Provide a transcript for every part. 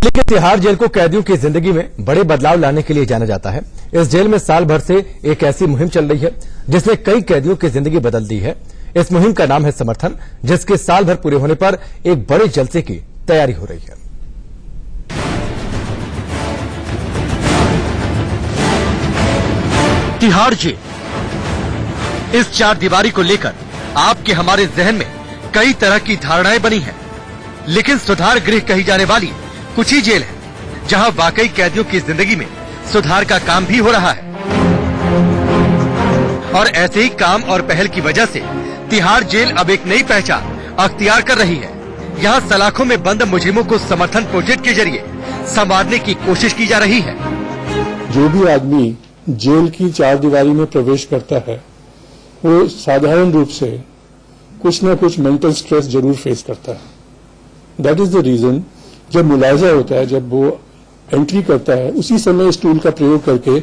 लेकिन तिहाड़ जेल को कैदियों की जिंदगी में बड़े बदलाव लाने के लिए जाना जाता है। इस जेल में साल भर से एक ऐसी मुहिम चल रही है जिसने कई कैदियों की जिंदगी बदल दी है। इस मुहिम का नाम है समर्थन, जिसके साल भर पूरे होने पर एक बड़े जलसे की तैयारी हो रही है। तिहाड़ जेल, इस चार दीवारी को लेकर आपके हमारे जहन में कई तरह की धारणाएं बनी हैं, लेकिन सुधार गृह कही जाने वाली कुछ ही जेल है जहां वाकई कैदियों की जिंदगी में सुधार का काम भी हो रहा है। और ऐसे ही काम और पहल की वजह से तिहाड़ जेल अब एक नई पहचान अख्तियार कर रही है। यहाँ सलाखों में बंद मुजरिमों को समर्थन प्रोजेक्ट के जरिए संवारने की कोशिश की जा रही है। जो भी आदमी जेल की चार दीवारी में प्रवेश करता है वो साधारण रूप से कुछ न कुछ मेंटल स्ट्रेस जरूर फेस करता है। दैट इज द रीजन जब मुलाजा होता है, जब वो एंट्री करता है, उसी समय इस टूल का प्रयोग करके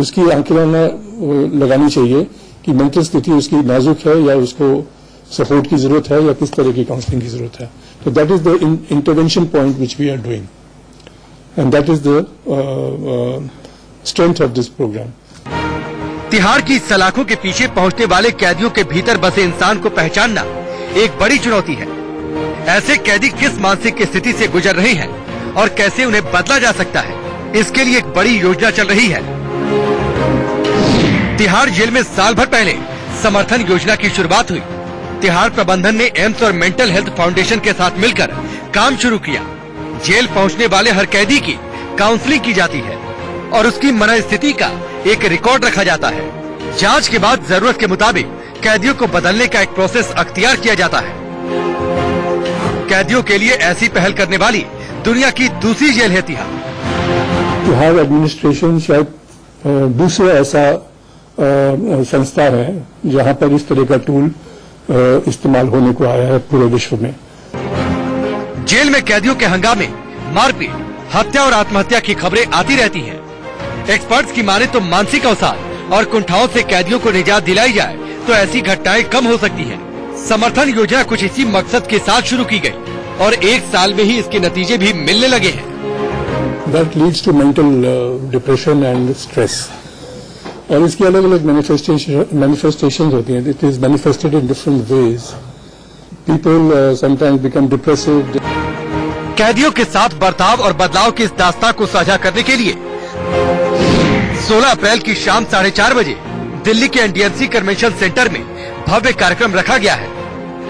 उसकी आंकड़ना लगानी चाहिए कि मेंटल स्थिति उसकी नाजुक है या उसको सपोर्ट की जरूरत है या किस तरह की काउंसलिंग की जरूरत है। तो that is the intervention point which we are doing and that is the strength of this program. Tihar की सलाखों के पीछे पहुंचने वाले कैदियों के भीतर बसे इंसान को पहचानना एक बड़ी चुनौती है। ऐसे कैदी किस मानसिक स्थिति से गुजर रहे हैं और कैसे उन्हें बदला जा सकता है, इसके लिए एक बड़ी योजना चल रही है। तिहाड़ जेल में साल भर पहले समर्थन योजना की शुरुआत हुई। तिहाड़ प्रबंधन ने एम्स और मेंटल हेल्थ फाउंडेशन के साथ मिलकर काम शुरू किया। जेल पहुंचने वाले हर कैदी की काउंसलिंग की जाती है और उसकी मनस्थिति का एक रिकॉर्ड रखा जाता है। जांच के बाद जरूरत के मुताबिक कैदियों को बदलने का एक प्रोसेस अख्तियार किया जाता है। कैदियों के लिए ऐसी पहल करने वाली दुनिया की दूसरी जेल है तिहाड़। तिहाड़ एडमिनिस्ट्रेशन शायद दूसरा ऐसा संस्था है जहां पर इस तरह का टूल इस्तेमाल होने को आया है पूरे विश्व में। जेल में कैदियों के हंगामे, मारपीट, हत्या और आत्महत्या की खबरें आती रहती हैं। एक्सपर्ट्स की माने तो मानसिक अवसाद और कुंठाओं से कैदियों को निजात दिलाई जाए तो ऐसी घटनाएं कम हो सकती हैं। समर्थन योजना कुछ इसी मकसद के साथ शुरू की गई और एक साल में ही इसके नतीजे भी मिलने लगे हैं। That leads to mental depression and stress. और इसकी अलग अलग manifestations होती हैं. It is manifested in different ways. People sometimes become depressive. कैदियों के साथ बर्ताव और बदलाव की इस दास्तां को साझा करने के लिए 16 अप्रैल की शाम 4:30 बजे दिल्ली के एनडीएमसी कन्वेंशन सेंटर में भव्य कार्यक्रम रखा गया है।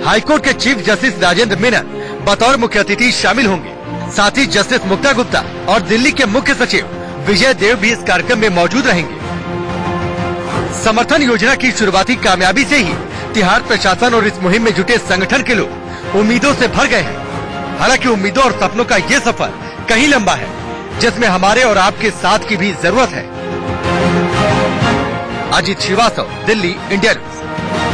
हाईकोर्ट के चीफ जस्टिस राजेंद्र मेनन बतौर मुख्य अतिथि शामिल होंगे। साथ ही जस्टिस मुक्ता गुप्ता और दिल्ली के मुख्य सचिव विजय देव भी इस कार्यक्रम में मौजूद रहेंगे। समर्थन योजना की शुरुआती कामयाबी से ही तिहाड़ प्रशासन और इस मुहिम में जुटे संगठन के लोग उम्मीदों से भर गए हैं। हालांकि उम्मीदों और सपनों का ये सफर कहीं लंबा है, जिसमें हमारे और आपके साथ की भी जरूरत है। Ajit Shrivastava, Delhi, India news.